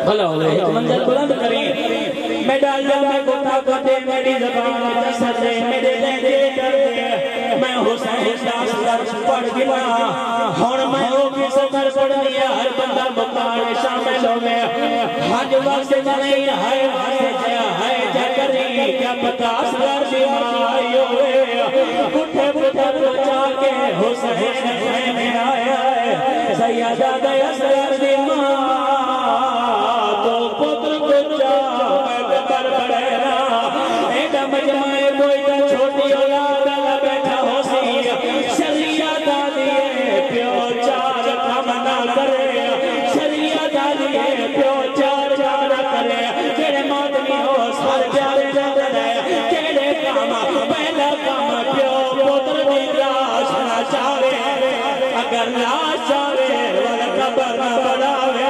بھلا ہوئے ایک منزل بلند کریں میں ڈال جا میں گھٹا کھٹے میری زبان جسر دے میرے لہجے ڈر دے میں حسین داس درس پڑھ گنا ہون میں ہو کی سفر پڑھ دیا ہر بندہ مقام شامل ہو میں حج وقت نہیں ہے ہے جا کری کیا پتا اصغر دی مائی ہوئے اٹھے اٹھے بچا کے حسین میں آیا ہے سیدہ دے اصغر دی ماں تو پتر بچا میں قبر بڑھینا ایڈا مجمع کوئی تا چھوٹی اولاد اللہ بیٹھا ہو سی شریعت آدھیے پیو چار کام نہ کرے شریعت آدھیے پیو چار کام نہ کرے جڑے مادمی ہو سر پیارے جاندے رہے کیڑے کام پہلا کام پیو پتر دی لاش نہ چاہے اگر لاش چاہے والا قبر نہ بڑھاوے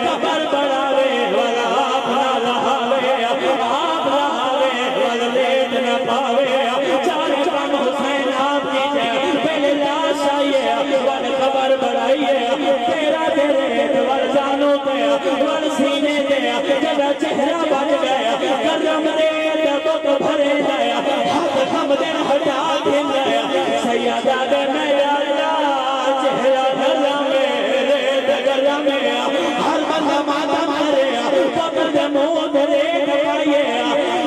قبر بڑھاوے والا آپ نہ لہاوے آپ لہاوے والا لیٹ نہ پاوے چار کام حسین آپ کی جائے پہلے لاش آئیے والا قبر بڑھائیے تیرا تیرے والا جانو دیا والا سینے دیا جگہ چہرہ بچ گیا کرم دے دبک بھرے گیا حق ہم دن ہٹا دن گیا سیدہ دے میرا چہرہ گھرہ میرے دگرہ میں ہر بندہ ماتم کرے قبر دے منہ دے کپائیے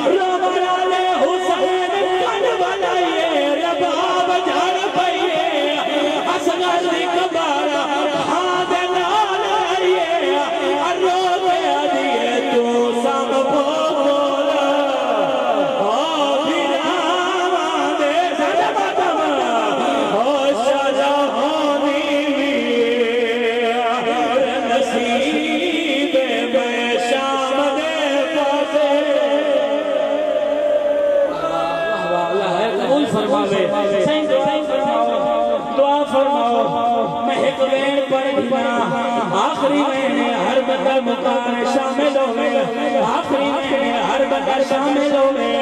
رومنا لے حسین کن بنائیے رباب جھڑ پائیے اصغر دی کبارہ ہاں دے نال آئیے ارو دے دیئے تو سام بھولا پھر آمان دے سڑ ماتم شجا ہونی نصیب میں شام دے پاسے اللہ ہے قبول فرماوے سین دعا فرماؤ دعا فرماؤ میں ایک وین پڑھ دینا آخری وین ہر بندہ مقام شامل ہوئے آخری وین ہر بندہ شامل ہوئے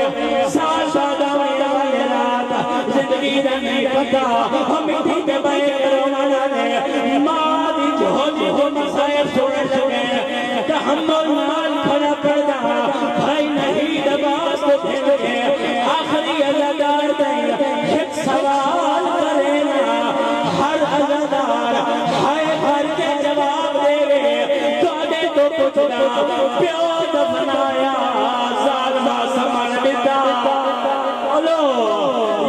سال سادہ میرا رات زندگی دا نہیں پتا ہم اٹھی کے بائے کرونا نے ماں دی جو مسائل سوڑے لگے تحمل مال کھڑا پڑا بھائی نہیں دباس کو پھر کے آخری عزادار دیں ایک سوال کرینا ہر عزادار ہائے بھر کے جواب دے تو دے تو پچھنا پیو دفنایا ظالمہ سمن بتا بولو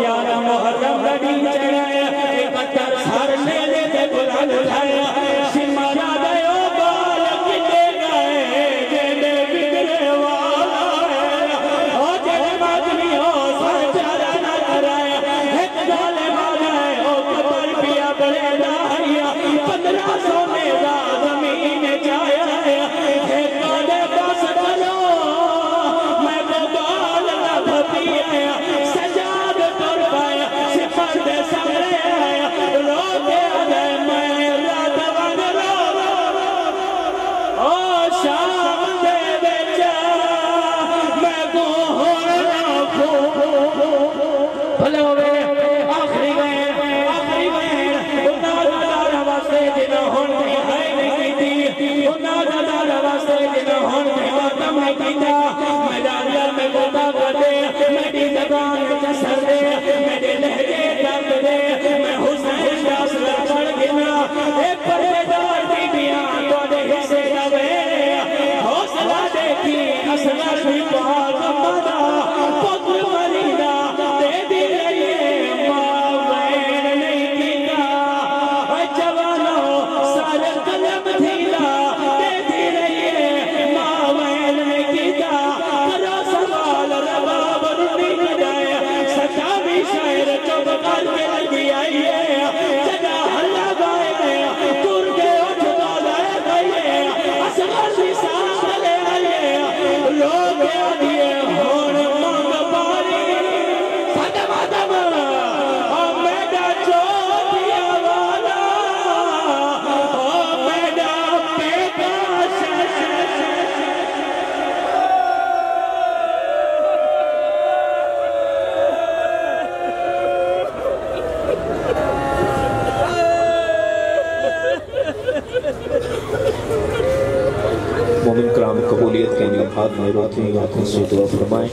یارا محرم گڑی چڑھایا ایک پتر سر لے لے دے بلال اٹھایا سمارا دیو بال کتے گئے جینے بگڑے والا ہے او جڑے مادمی ہو سر چارا نہ کرایا ایک گالے والا ہے او کبر پیا بڑے لایا 1500 میرا زمین جایا ہے ایک گالے پاس کرو میں کو بال نہ بھپیا سجاد کر پایا سفر دے سمرے آیا رو دے آگئے میں رات وان رو او شام دے بیچا میں کو ہونا کھو بھلے ہوئے آخری گئے انہا دار واسطے جنہوں ہونے ہے نہیں کی انہا دار واسطے جنہوں ہونے ماتم نہیں کیتا میں ڈالیا میں گوتا کرتے میری زبان جسر دے میرے لہجے درد دے میں حسین داس لڑ گنا ایک پردار بی بیاں تو دے حصے نوے حوصلہ دیکھی اصغر بھی بہت مدہ پتر مریدہ دے دی رہیے ماوین نہیں کیتا جوانو سار قلم تھیلا دے دی رہیے ماوین نہیں کیتا کرو سوال رباب رنی ندایا سچا بھی شاعر چوب کر کے لگی آئیے جگہ ہلا گائے تور کے اٹھ دولائے گئیے اصغر بھی ساتھ لے آئیے لوگ آئیے پروگرام قبولیت کے لمحات میں روتی ہوئی آنکھوں سے دعا فرمائیں.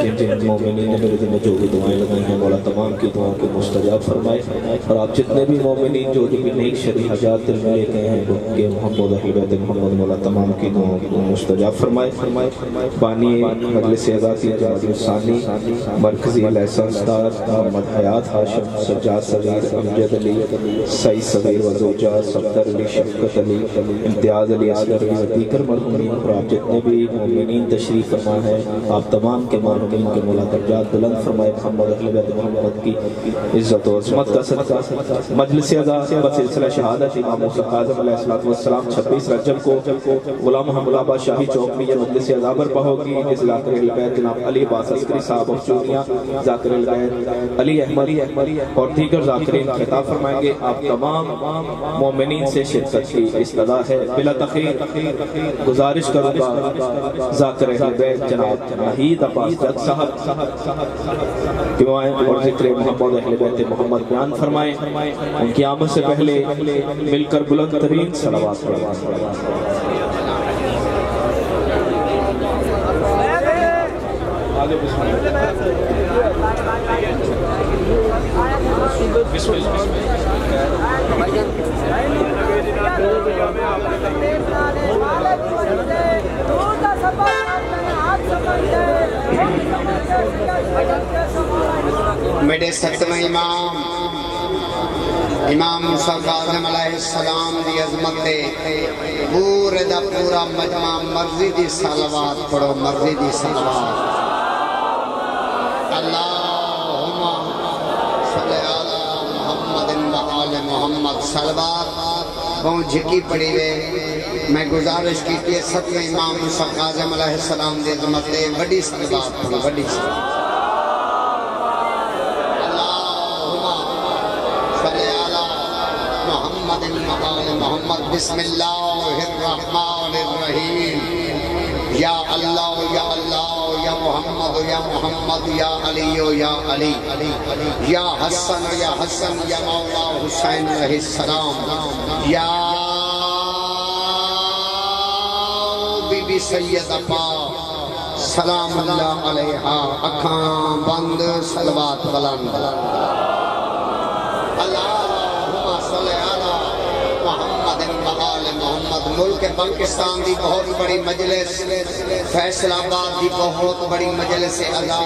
جن جن مومنین نے میرے دل میں جو بھی دعائیں لگائی ہیں مولا تمام کی دعاؤں کو مستجاب فرمائے. اور آپ جتنے بھی مومنین جو بھی نیک شرعی حاجات دل میں لیتے ہیں کہ محمد اہل بیت محمد مولا تمام کی دعاؤں کو مستجاب فرمائے. بانی مجلس اعزازی جماعت ثانی مرکزی لائسنس دار محمد حیات ہاشم سجاد صغیر امجد علی سعید صغیر وزوجہ صفدر علی شفقت علی امتیاز علی اصغر علی دیگر مرحومین اور آپ جتنے بھی مومنین تشریف فرما ہے آپ تمام کے مرحومین کے مولا درجات بلند فرمائے. محمد اہل بیت محمد کی عزت و عظمت کا صدقہ مجلس اعزاز بسلسلہ شہادت امام موسیٰ اعظم علیہ السلام 26 رجب کو غلام محمد آباد شاہی چوک میں مجلس اعزاز برپا ہوگی. اس ذاکر اہل بیت جناب علی عباس عسکری صاحب آف چونیا ذاکر اہل بیت علی احمد اور دیگر ذاکرین خطاب فرمائیں گے. آپ تمام مومنین سے شرکت کی استدعا ہے. بلا تخیر گزارش کروں گا ذاکر اہل بیت جناب نحید عباس جد صاحب دعائیں اور ذکر محمد اہل بیت محمد بیان فرمائیں. ان کی آمد سے پہلے مل کر بلند ترین صلوات پڑھیں. میرے ستویں امام موسیٰ اعظم علیہ السلام دی عظمت دے پورے دا پورا مجمع مرضی دی صلوات پڑھو. مرضی دی صلوات. اللہم صلی علی محمد و آل محمد. صلوات بہت جھکی پڑی وے. میں گزارش کی کہ ستویں امام موسیٰ اعظم علیہ السلام دی عظمت دے بڑی صلوات پڑھو. بڑی صلوات. محمد بسم اللہ الرحمن الرحیم. یا اللہ یا اللہ یا محمد یا محمد یا علی یا علی یا حسن یا حسن یا مولا حسین علیہ السلام. یا بی بی سیدہ پاک سلام اللہ علیہا. اکھاں بند صلوات بلند. ملک پاکستان دی بہت بڑی مجلس فیصل آباد دی بہت بڑی مجلس عزا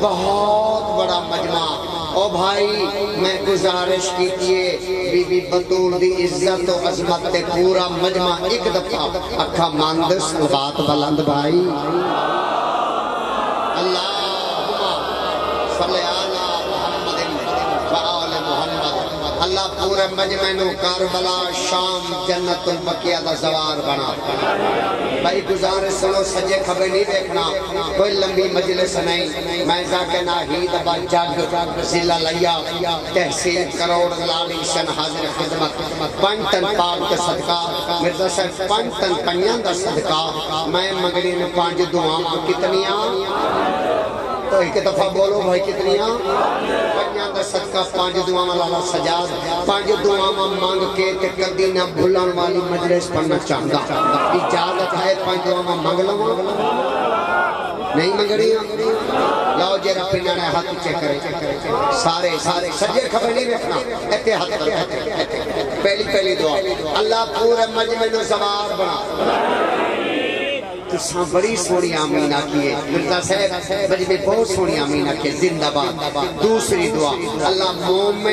بہت بڑا مجمع. او بھائی میں گزارش کیجئے بی بی بطول دی عزت و عظمت تے پورا مجمع ایک دفعہ اکھا ماند صلوات بلند بھائی. اللہم صلی علی محمد و آل محمد. اللہ پورے مجمع نو کربلا شام جنت البقیہ دا زوار بنا. بھائی گزارش سنو سجے کھبے نہیں دیکھنا کوئی لمبی مجلس نہیں. میں ذاکر ناہید ابا جگ ضلع لیا تحصیل کروڑ لالی شن حاضر خدمت. پنٹن پاک کے صدقہ مرزا صاحب پنٹن پنیان دا صدقہ میں مگری میں 5 دعاواں کتنیاں تو ایک دفعہ بولو بھائی کتنیاں پنیان دا صدقہ 5 دعاواں لالا سجاد 5 دعاواں مانگ کے تے کدی نہ بھولن والی مجلس پڑھنا چاہتا. اجازت ہے 5 دعاواں مانگ لوں نہیں منگڑی لاؤ جیرا پنانے ہاتھ چے کرے سارے سجے کھبے نہیں بیٹھنا ایتے ہاتھ کرے. پہلی دعا اللہ پورے مجمع نو زوار بنا. تساں بڑی سونی آمین آکیے مرزا صاحب مجمع بہت سونی آمین آکیے. زندہ باد. دوسری دعا اللہ مومن